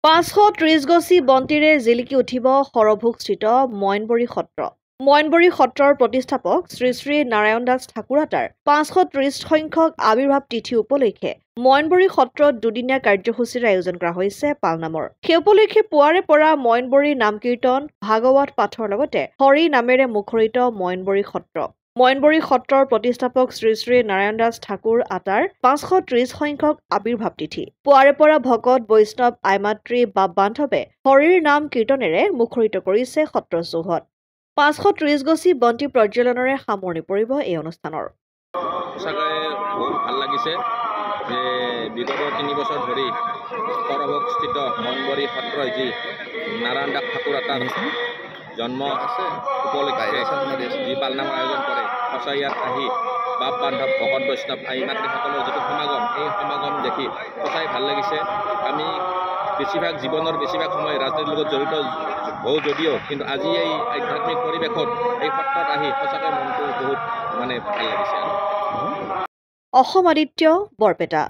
530 গছি বন্তিৰে জিলিকি উঠিব সৰভোগস্থিত মইনবৰী সত্ৰ। মইনবৰী সত্ৰৰ প্ৰতিষ্ঠাপক শ্ৰী শ্ৰী নাৰায়ণ দাস ঠাকুৰাতাৰ 530 সংখ্যক আৱিৰ্ভাৱ তিথি উপলক্ষে মইনবৰী সত্ৰত দুদিনীয়া কাৰ্যসূচীৰ আয়োজন কৰা হৈছে পালনামৰ। সেই উপলক্ষে পুৱাৰে পৰা মইনবৰী নাম কীৰ্তন, ভাগৱত পাঠৰ লগতে হৰি নামেৰে মুখৰিত মইনবৰী সত্ৰ। মইনবৰী সত্ৰৰ প্ৰতিষ্ঠাপক শ্ৰী শ্ৰী নাৰায়ণ দাস ঠাকুৰ আতাৰ 530 সংখ্যক আৱিৰ্ভাৱ তিথি। পুৱাৰে পৰা ভকত বৈষ্ণৱ আইমাতৃ বাপ বান্ধৱে হৰিৰ নাম কীৰ্তনেৰে মুখৰিত কৰিছে সত্ৰ চৌহদ। 530 গছি বন্তি প্ৰজ্বলনেৰে সামৰণি পৰিব এই অনুষ্ঠানৰ। বহুত ভাল লাগিছে যে বিগত 3 বছৰ ধৰি সৰভোগস্থিত মইনবৰী সত্ৰই যি নাৰায়ণ দাস ঠাকুৰ আতাৰ জন্ম উপলক্ষে যি পালনামৰ আয়োজন কৰে, সঁচাই ইয়াত আহি বাপ বান্ধৱ ভকত বৈষ্ণৱ আই মাতৃসকলৰ যিটো সমাগম, এই সমাগম দেখি সঁচাই ভাল লাগিছে। আমি জীৱনৰ বেছিভাগ সময় ৰাজনীতিৰ লগত জড়িত হওঁ যদিও কিন্তু আজি এই আধ্যাত্মিক পৰিৱেশত এই সত্ৰত আহি সঁচাকৈ মনটো বহুত ভাল লাগিছে। অসম আদিত্য, বৰপেটা।